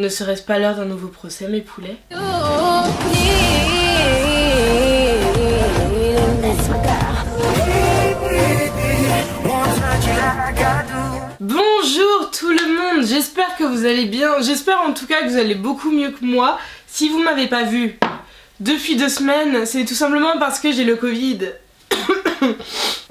Ne serait-ce pas l'heure d'un nouveau procès, mes poulets? Bonjour tout le monde, j'espère que vous allez bien, j'espère en tout cas que vous allez beaucoup mieux que moi. Si vous m'avez pas vu depuis 2 semaines, c'est tout simplement parce que j'ai le Covid.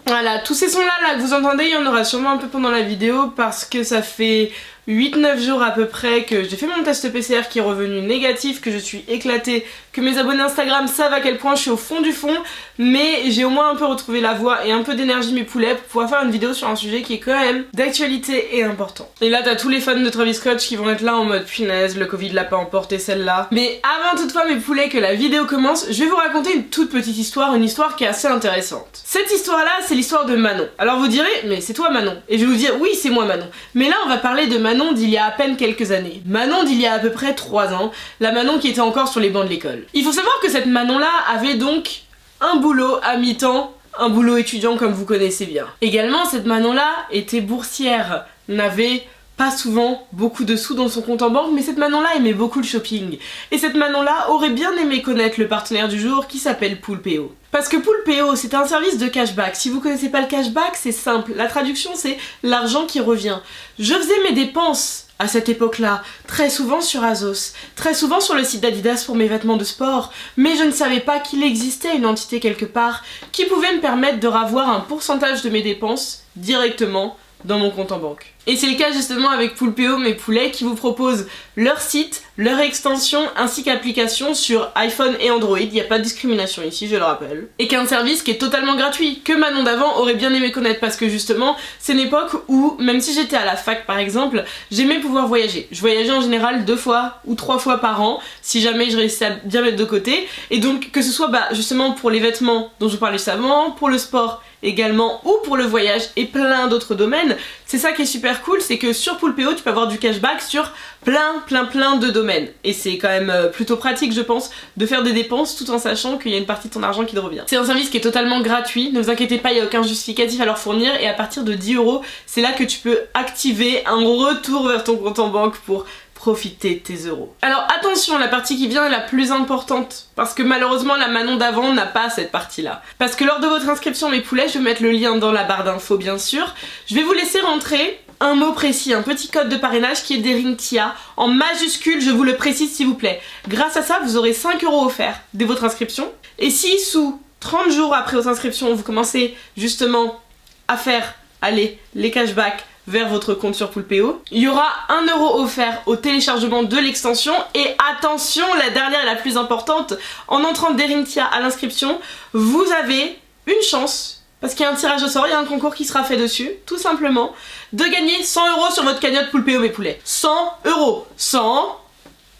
Voilà, tous ces sons là que vous entendez, il y en aura sûrement un peu pendant la vidéo parce que ça fait 8-9 jours à peu près que j'ai fait mon test PCR qui est revenu négatif, que je suis éclatée, que mes abonnés Instagram savent à quel point je suis au fond du fond, mais j'ai au moins un peu retrouvé la voix et un peu d'énergie mes poulets pour pouvoir faire une vidéo sur un sujet qui est quand même d'actualité et important. Et là t'as tous les fans de Travis Scott qui vont être là en mode punaise, le Covid l'a pas emporté celle-là. Mais avant toutefois mes poulets que la vidéo commence, je vais vous raconter une toute petite histoire, une histoire qui est assez intéressante. Cette histoire là c'est l'histoire de Manon. Alors vous direz, mais c'est toi Manon. Et je vais vous dire, oui c'est moi Manon. Mais là on va parler de Manon d'il y a à peine quelques années. Manon d'il y a à peu près 3 ans, la Manon qui était encore sur les bancs de l'école. Il faut savoir que cette Manon là avait donc un boulot à mi-temps, un boulot étudiant comme vous connaissez bien. Également cette Manon là était boursière, n'avait pas souvent beaucoup de sous dans son compte en banque, mais cette Manon là aimait beaucoup le shopping. Et cette Manon là aurait bien aimé connaître le partenaire du jour qui s'appelle Poulpeo. Parce que Poulpeo c'est un service de cashback. Si vous connaissez pas le cashback, c'est simple. La traduction c'est l'argent qui revient. Je faisais mes dépenses à cette époque-là, très souvent sur Azos, très souvent sur le site d'Adidas pour mes vêtements de sport, mais je ne savais pas qu'il existait une entité quelque part qui pouvait me permettre de ravoir un pourcentage de mes dépenses directement dans mon compte en banque. Et c'est le cas justement avec Poulpeo mes poulets qui vous proposent leur site, leur extension ainsi qu'application sur iPhone et Android, il n'y a pas de discrimination ici je le rappelle. Et qu'un service qui est totalement gratuit, que Manon d'avant aurait bien aimé connaître parce que justement c'est une époque où même si j'étais à la fac par exemple, j'aimais pouvoir voyager. Je voyageais en général 2 fois ou 3 fois par an si jamais je réussissais à bien mettre de côté. Et donc que ce soit justement pour les vêtements dont je vous parlais juste avant, pour le sport également ou pour le voyage et plein d'autres domaines, c'est ça qui est super cool, c'est que sur Poulpeo tu peux avoir du cashback sur plein de domaines et c'est quand même plutôt pratique je pense de faire des dépenses tout en sachant qu'il y a une partie de ton argent qui te revient. C'est un service qui est totalement gratuit, ne vous inquiétez pas, il n'y a aucun justificatif à leur fournir et à partir de 10 €, c'est là que tu peux activer un retour vers ton compte en banque pour profiter de tes euros. Alors attention, la partie qui vient est la plus importante parce que malheureusement la Manon d'avant n'a pas cette partie là. Parce que lors de votre inscription mes poulets, je vais mettre le lien dans la barre d'infos bien sûr, je vais vous laisser rentrer un mot précis, un petit code de parrainage qui est Derintia en majuscule, je vous le précise s'il vous plaît. Grâce à ça vous aurez 5 € offerts dès votre inscription et si sous 30 jours après votre inscription vous commencez justement à faire les cashbacks vers votre compte sur Poulpeo, il y aura 1 € offert au téléchargement de l'extension et attention, la dernière et la plus importante, en entrant Derintia à l'inscription, vous avez une chance, parce qu'il y a un tirage au sort, il y a un concours qui sera fait dessus, tout simplement, de gagner 100 € sur votre cagnotte Poulpeo mes poulets. 100 €, 100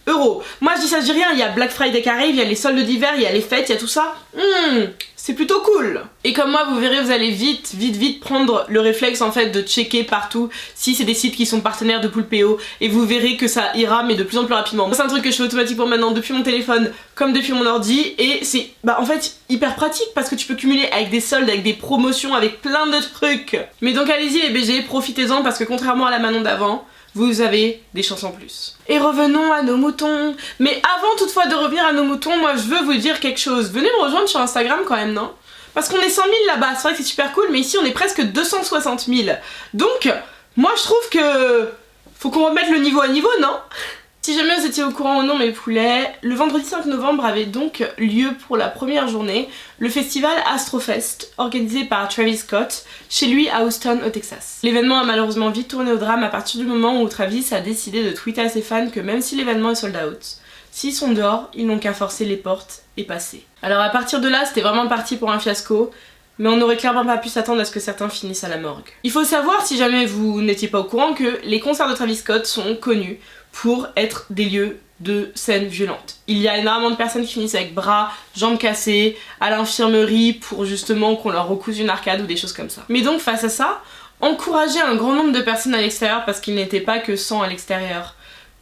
€. Moi je dis ça, je dis rien, il y a Black Friday qui arrive, il y a les soldes d'hiver, il y a les fêtes, il y a tout ça. C'est plutôt cool. Et comme moi vous verrez, vous allez vite prendre le réflexe en fait de checker partout si c'est des sites qui sont partenaires de Poulpeo et vous verrez que ça ira mais de plus en plus rapidement. C'est un truc que je fais automatiquement maintenant depuis mon téléphone comme depuis mon ordi et c'est en fait hyper pratique parce que tu peux cumuler avec des soldes, avec des promotions, avec plein de trucs. Mais donc allez-y les BG, profitez-en parce que contrairement à la Manon d'avant, vous avez des chances en plus. Et revenons à nos moutons. Mais avant toutefois de revenir à nos moutons, moi je veux vous dire quelque chose. Venez me rejoindre sur Instagram quand même, non? Parce qu'on est 100 000 là-bas, c'est vrai que c'est super cool, mais ici on est presque 260 000. Donc, moi je trouve que faut qu'on remette le niveau à niveau, non? Si jamais vous étiez au courant ou non mes poulets, le vendredi 5 novembre avait donc lieu pour la première journée le festival Astrofest organisé par Travis Scott chez lui à Houston au Texas. L'événement a malheureusement vite tourné au drame à partir du moment où Travis a décidé de tweeter à ses fans que même si l'événement est sold out, s'ils sont dehors, ils n'ont qu'à forcer les portes et passer. Alors à partir de là c'était vraiment parti pour un fiasco, mais on n'aurait clairement pas pu s'attendre à ce que certains finissent à la morgue. Il faut savoir, si jamais vous n'étiez pas au courant, que les concerts de Travis Scott sont connus pour être des lieux de scènes violentes. Il y a énormément de personnes qui finissent avec bras, jambes cassées, à l'infirmerie pour justement qu'on leur recouse une arcade ou des choses comme ça. Mais donc face à ça, encourager un grand nombre de personnes à l'extérieur parce qu'il n'était pas que 100 à l'extérieur,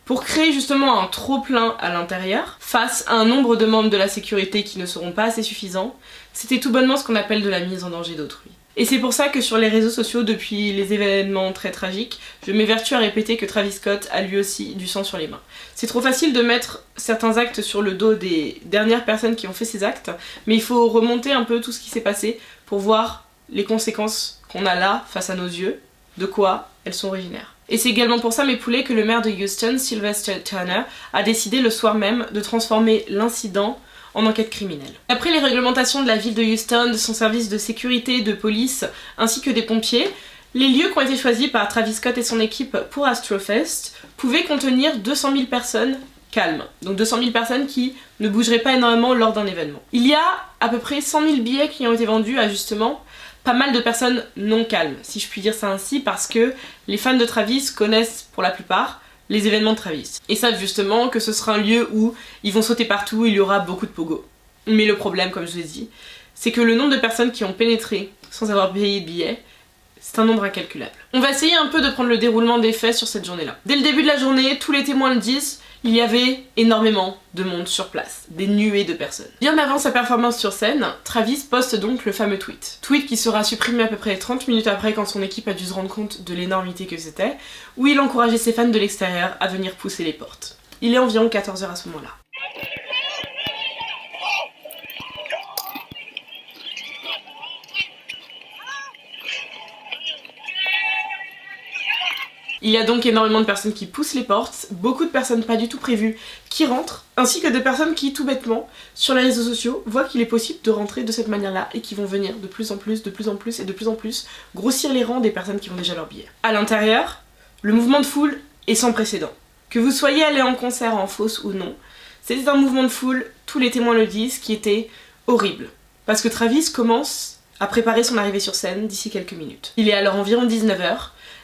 pour créer justement un trop-plein à l'intérieur, face à un nombre de membres de la sécurité qui ne seront pas assez suffisants, c'était tout bonnement ce qu'on appelle de la mise en danger d'autrui. Et c'est pour ça que sur les réseaux sociaux, depuis les événements très tragiques, je m'évertue à répéter que Travis Scott a lui aussi du sang sur les mains. C'est trop facile de mettre certains actes sur le dos des dernières personnes qui ont fait ces actes, mais il faut remonter un peu tout ce qui s'est passé pour voir les conséquences qu'on a là, face à nos yeux, de quoi elles sont originaires. Et c'est également pour ça, mes poulets, que le maire de Houston, Sylvester Turner, a décidé le soir même de transformer l'incident en enquête criminelle. Après les réglementations de la ville de Houston, de son service de sécurité, de police, ainsi que des pompiers, les lieux qui ont été choisis par Travis Scott et son équipe pour Astrofest pouvaient contenir 200 000 personnes calmes. Donc 200 000 personnes qui ne bougeraient pas énormément lors d'un événement. Il y a à peu près 100 000 billets qui ont été vendus à justement pas mal de personnes non calmes, si je puis dire ça ainsi, parce que les fans de Travis connaissent pour la plupart les événements de Travis. Et savent justement que ce sera un lieu où ils vont sauter partout, il y aura beaucoup de pogo. Mais le problème, comme je vous ai dit, c'est que le nombre de personnes qui ont pénétré sans avoir payé de billets, c'est un nombre incalculable. On va essayer un peu de prendre le déroulement des faits sur cette journée-là. Dès le début de la journée, tous les témoins le disent, il y avait énormément de monde sur place, des nuées de personnes. Bien avant sa performance sur scène, Travis poste donc le fameux tweet. Tweet qui sera supprimé à peu près 30 minutes après quand son équipe a dû se rendre compte de l'énormité que c'était, où il encourageait ses fans de l'extérieur à venir pousser les portes. Il est environ 14 h à ce moment-là. Il y a donc énormément de personnes qui poussent les portes, beaucoup de personnes pas du tout prévues qui rentrent, ainsi que de personnes qui, tout bêtement, sur les réseaux sociaux, voient qu'il est possible de rentrer de cette manière-là et qui vont venir de plus en plus, de plus en plus et de plus en plus grossir les rangs des personnes qui ont déjà leur billet. À l'intérieur, le mouvement de foule est sans précédent. Que vous soyez allé en concert en fosse ou non, c'était un mouvement de foule, tous les témoins le disent, qui était horrible. Parce que Travis commence à préparer son arrivée sur scène d'ici quelques minutes. Il est alors environ 19 h.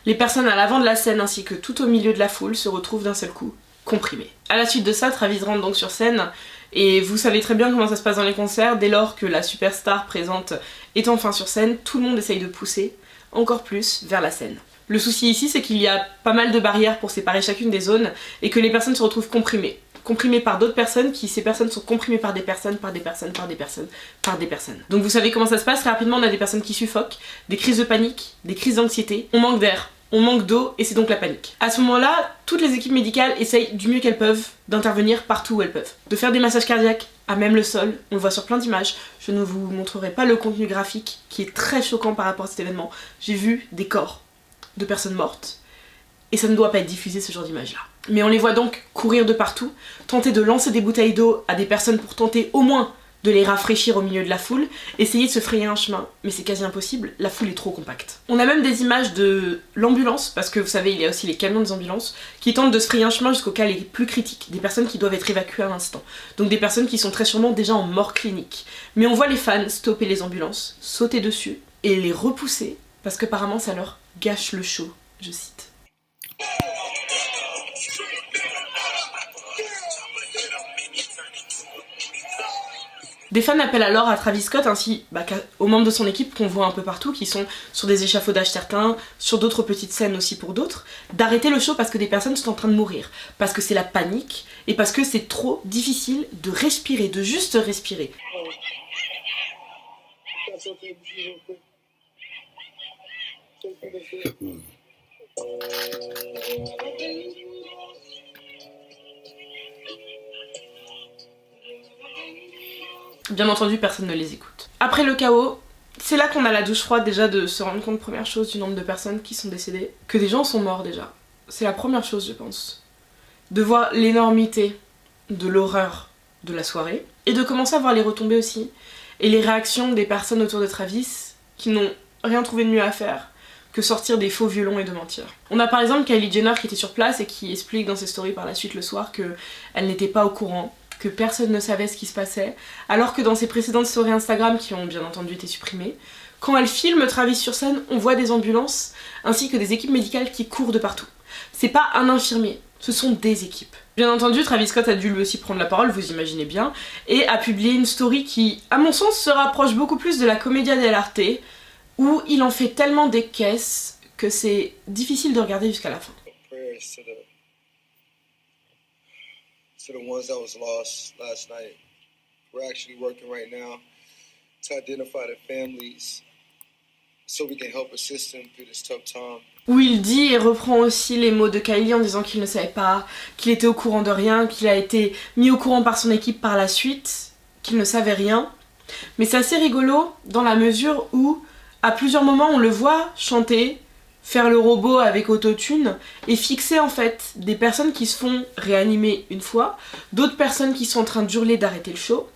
Les personnes à l'avant de la scène ainsi que tout au milieu de la foule se retrouvent d'un seul coup comprimées. À la suite de ça, Travis rentre donc sur scène et vous savez très bien comment ça se passe dans les concerts. Dès lors que la superstar présente est enfin sur scène, tout le monde essaye de pousser encore plus vers la scène. Le souci ici, c'est qu'il y a pas mal de barrières pour séparer chacune des zones et que les personnes se retrouvent comprimées. Comprimées par d'autres personnes, ces personnes sont comprimées par des personnes, par des personnes, par des personnes, par des personnes. Donc vous savez comment ça se passe, très rapidement on a des personnes qui suffoquent, des crises de panique, des crises d'anxiété, on manque d'air, on manque d'eau et c'est donc la panique. À ce moment-là, toutes les équipes médicales essayent du mieux qu'elles peuvent d'intervenir partout où elles peuvent. De faire des massages cardiaques à même le sol, on le voit sur plein d'images. Je ne vous montrerai pas le contenu graphique qui est très choquant par rapport à cet événement. J'ai vu des corps de personnes mortes et ça ne doit pas être diffusé ce genre d'images là. Mais on les voit donc courir de partout, tenter de lancer des bouteilles d'eau à des personnes pour tenter au moins de les rafraîchir au milieu de la foule, essayer de se frayer un chemin, mais c'est quasi impossible, la foule est trop compacte. On a même des images de l'ambulance, parce que vous savez il y a aussi les camions des ambulances, qui tentent de se frayer un chemin jusqu'aux cas les plus critiques, des personnes qui doivent être évacuées à l'instant, donc des personnes qui sont très sûrement déjà en mort clinique. Mais on voit les fans stopper les ambulances, sauter dessus, et les repousser, parce qu'apparemment ça leur gâche le show, je cite. Des fans appellent alors à Travis Scott ainsi aux membres de son équipe qu'on voit un peu partout, qui sont sur des échafaudages certains, sur d'autres petites scènes aussi pour d'autres, d'arrêter le show parce que des personnes sont en train de mourir, parce que c'est la panique et parce que c'est trop difficile de respirer, de juste respirer. Bien entendu, personne ne les écoute. Après le chaos, c'est là qu'on a la douche froide déjà de se rendre compte, première chose, du nombre de personnes qui sont décédées, que des gens sont morts déjà. C'est la première chose, je pense. De voir l'énormité de l'horreur de la soirée, et de commencer à voir les retombées aussi, et les réactions des personnes autour de Travis qui n'ont rien trouvé de mieux à faire que sortir des faux violons et de mentir. On a par exemple Kylie Jenner qui était sur place et qui explique dans ses stories par la suite le soir qu'elle n'était pas au courant, que personne ne savait ce qui se passait, alors que dans ses précédentes stories Instagram, qui ont bien entendu été supprimées, quand elle filme Travis sur scène, on voit des ambulances ainsi que des équipes médicales qui courent de partout. C'est pas un infirmier, ce sont des équipes. Bien entendu, Travis Scott a dû lui aussi prendre la parole, vous imaginez bien, et a publié une story qui, à mon sens, se rapproche beaucoup plus de la commedia dell'arte, où il en fait tellement des caisses que c'est difficile de regarder jusqu'à la fin. To the ones that was lost last night. We're actually working right now to identify the families so we can help assist him through this tough time. Où il dit et reprend aussi les mots de Kylie en disant qu'il ne savait pas, qu'il était au courant de rien, qu'il a été mis au courant par son équipe par la suite, qu'il ne savait rien. Mais c'est assez rigolo dans la mesure où, à plusieurs moments, on le voit chanter, faire le robot avec autotune et fixer en fait des personnes qui se font réanimer une fois, d'autres personnes qui sont en train d'hurler d'arrêter le show.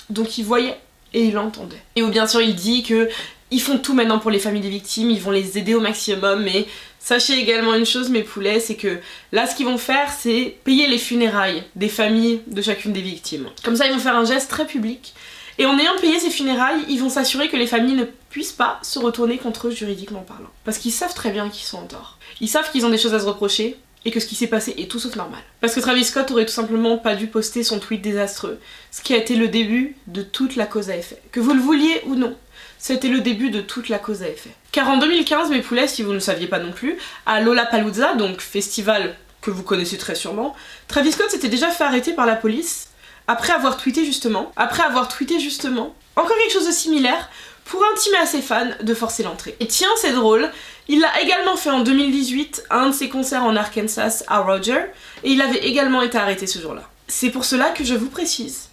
Donc il voyait et il entendait. Et où bien sûr il dit que ils font tout maintenant pour les familles des victimes, ils vont les aider au maximum, mais sachez également une chose mes poulets, c'est que là ce qu'ils vont faire c'est payer les funérailles des familles de chacune des victimes. Comme ça ils vont faire un geste très public, et en ayant payé ces funérailles, ils vont s'assurer que les familles ne puissent pas se retourner contre eux juridiquement parlant. Parce qu'ils savent très bien qu'ils sont en tort. Ils savent qu'ils ont des choses à se reprocher, et que ce qui s'est passé est tout sauf normal. Parce que Travis Scott aurait tout simplement pas dû poster son tweet désastreux, ce qui a été le début de toute la cause à effet. Que vous le vouliez ou non, c'était le début de toute la cause à effet. Car en 2015, mes poulets, si vous ne le saviez pas non plus, à Lollapalooza, donc festival que vous connaissez très sûrement, Travis Scott s'était déjà fait arrêter par la police après avoir tweeté justement, encore quelque chose de similaire, pour intimer à ses fans de forcer l'entrée. Et tiens, c'est drôle, il l'a également fait en 2018 à un de ses concerts en Arkansas à Roger, et il avait également été arrêté ce jour-là. C'est pour cela que je vous précise,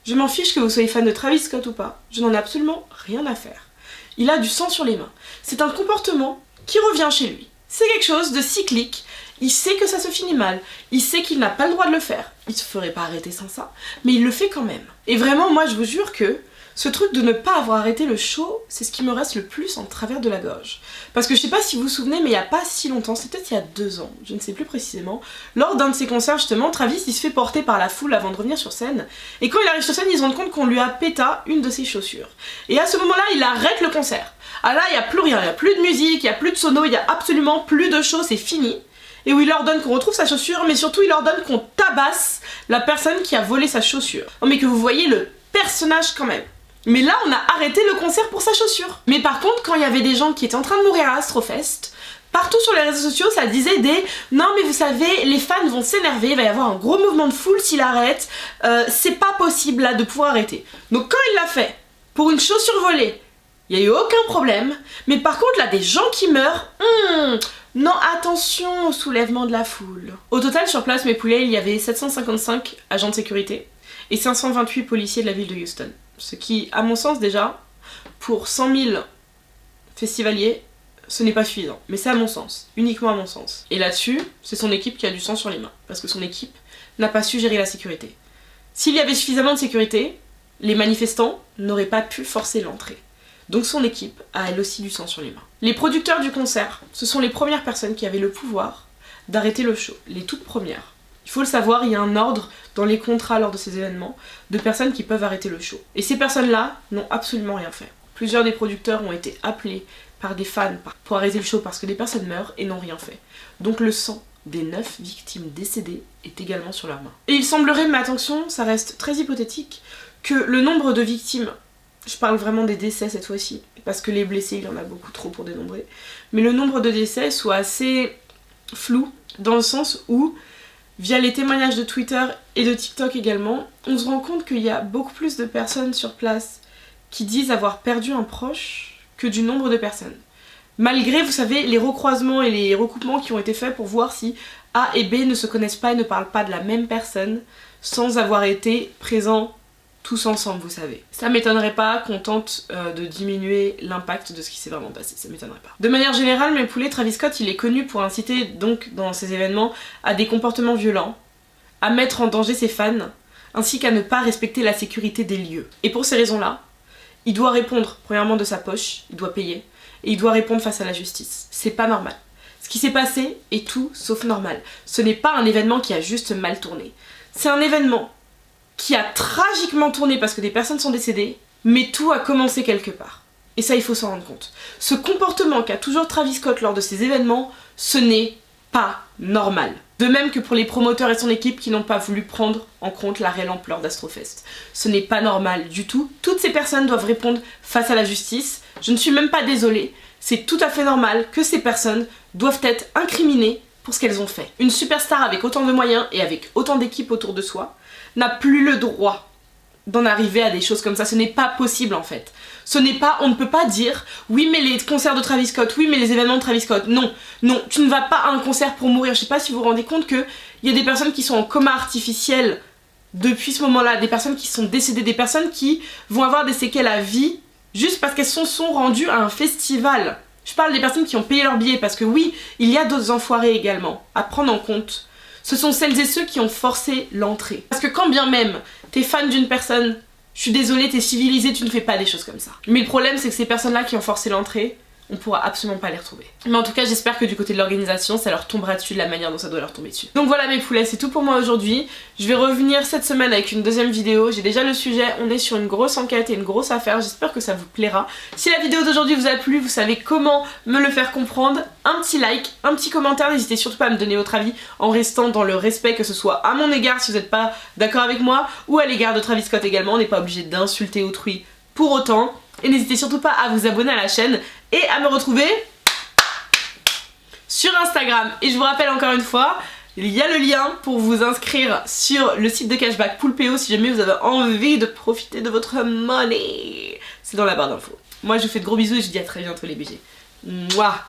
je m'en fiche que vous soyez fan de Travis Scott ou pas, je n'en ai absolument rien à faire. Il a du sang sur les mains. C'est un comportement qui revient chez lui. C'est quelque chose de cyclique, il sait que ça se finit mal, il sait qu'il n'a pas le droit de le faire, il se ferait pas arrêter sans ça, mais il le fait quand même. Et vraiment, moi je vous jure que ce truc de ne pas avoir arrêté le show, c'est ce qui me reste le plus en travers de la gorge. Parce que je sais pas si vous vous souvenez, mais il y a pas si longtemps, c'est peut-être il y a 2 ans, je ne sais plus précisément, lors d'un de ses concerts justement, Travis il se fait porter par la foule avant de revenir sur scène, et quand il arrive sur scène, il se rend compte qu'on lui a péta une de ses chaussures. Et à ce moment-là, il arrête le concert. Ah là, il y a plus rien, il y a plus de musique, il y a plus de sono, il y a absolument plus de show, c'est fini. Et où il ordonne qu'on retrouve sa chaussure, mais surtout il ordonne qu'on tabasse la personne qui a volé sa chaussure. Non mais que vous voyez le personnage quand même. Mais là, on a arrêté le concert pour sa chaussure. Mais par contre, quand il y avait des gens qui étaient en train de mourir à Astrofest, partout sur les réseaux sociaux, ça disait des « Non mais vous savez, les fans vont s'énerver, il va y avoir un gros mouvement de foule s'il arrête, c'est pas possible là de pouvoir arrêter. » Donc quand il l'a fait, pour une chaussure volée, il n'y a eu aucun problème. Mais par contre, là, des gens qui meurent, non, attention au soulèvement de la foule. Au total, sur place, mes poulets, il y avait 755 agents de sécurité et 528 policiers de la ville de Houston. Ce qui, à mon sens déjà, pour 100 000 festivaliers, ce n'est pas suffisant. Mais c'est à mon sens, uniquement à mon sens. Et là-dessus, c'est son équipe qui a du sang sur les mains. Parce que son équipe n'a pas su gérer la sécurité. S'il y avait suffisamment de sécurité, les manifestants n'auraient pas pu forcer l'entrée. Donc son équipe a elle aussi du sang sur les mains. Les producteurs du concert, ce sont les premières personnes qui avaient le pouvoir d'arrêter le show. Les toutes premières. Il faut le savoir, il y a un ordre dans les contrats lors de ces événements de personnes qui peuvent arrêter le show. Et ces personnes-là n'ont absolument rien fait. Plusieurs des producteurs ont été appelés par des fans pour arrêter le show parce que des personnes meurent et n'ont rien fait. Donc le sang des 9 victimes décédées est également sur leurs mains. Et il semblerait, mais attention, ça reste très hypothétique, que le nombre de victimes, je parle vraiment des décès cette fois-ci, parce que les blessés il y en a beaucoup trop pour dénombrer, mais le nombre de décès soit assez flou, dans le sens où via les témoignages de Twitter et de TikTok également, on se rend compte qu'il y a beaucoup plus de personnes sur place qui disent avoir perdu un proche que du nombre de personnes. Malgré, vous savez, les recroisements et les recoupements qui ont été faits pour voir si A et B ne se connaissent pas et ne parlent pas de la même personne sans avoir été présents tous ensemble, vous savez. Ça m'étonnerait pas qu'on tente de diminuer l'impact de ce qui s'est vraiment passé, ça m'étonnerait pas. De manière générale, mes poulets, Travis Scott, il est connu pour inciter donc dans ces événements à des comportements violents, à mettre en danger ses fans, ainsi qu'à ne pas respecter la sécurité des lieux. Et pour ces raisons-là, il doit répondre premièrement de sa poche, il doit payer, et il doit répondre face à la justice. C'est pas normal. Ce qui s'est passé est tout sauf normal. Ce n'est pas un événement qui a juste mal tourné. C'est un événement qui a tragiquement tourné parce que des personnes sont décédées, mais tout a commencé quelque part. Et ça, il faut s'en rendre compte. Ce comportement qu'a toujours Travis Scott lors de ces événements, ce n'est pas normal. De même que pour les promoteurs et son équipe qui n'ont pas voulu prendre en compte la réelle ampleur d'Astrofest. Ce n'est pas normal du tout. Toutes ces personnes doivent répondre face à la justice. Je ne suis même pas désolée. C'est tout à fait normal que ces personnes doivent être incriminées pour ce qu'elles ont fait. Une superstar avec autant de moyens et avec autant d'équipes autour de soi n'a plus le droit d'en arriver à des choses comme ça. Ce n'est pas possible en fait. Ce n'est pas, on ne peut pas dire oui mais les concerts de Travis Scott, oui mais les événements de Travis Scott. Non, non, tu ne vas pas à un concert pour mourir. Je sais pas si vous vous rendez compte que il y a des personnes qui sont en coma artificiel depuis ce moment-là, des personnes qui sont décédées, des personnes qui vont avoir des séquelles à vie juste parce qu'elles sont rendues à un festival. Je parle des personnes qui ont payé leur billet parce que oui, il y a d'autres enfoirés également à prendre en compte. Ce sont celles et ceux qui ont forcé l'entrée. Parce que quand bien même t'es fan d'une personne, je suis désolée, t'es civilisé, tu ne fais pas des choses comme ça. Mais le problème c'est que ces personnes-là qui ont forcé l'entrée, on pourra absolument pas les retrouver. Mais en tout cas j'espère que du côté de l'organisation ça leur tombera dessus de la manière dont ça doit leur tomber dessus. Donc voilà mes poulets, c'est tout pour moi aujourd'hui. Je vais revenir cette semaine avec une deuxième vidéo. J'ai déjà le sujet, on est sur une grosse enquête et une grosse affaire, j'espère que ça vous plaira. Si la vidéo d'aujourd'hui vous a plu, vous savez comment me le faire comprendre. Un petit like, un petit commentaire, n'hésitez surtout pas à me donner votre avis en restant dans le respect, que ce soit à mon égard si vous n'êtes pas d'accord avec moi ou à l'égard de Travis Scott également. On n'est pas obligé d'insulter autrui pour autant. Et n'hésitez surtout pas à vous abonner à la chaîne et à me retrouver sur Instagram. Et je vous rappelle encore une fois, il y a le lien pour vous inscrire sur le site de cashback Poulpeo si jamais vous avez envie de profiter de votre money. C'est dans la barre d'infos. Moi je vous fais de gros bisous et je vous dis à très bientôt les BG. Mouah.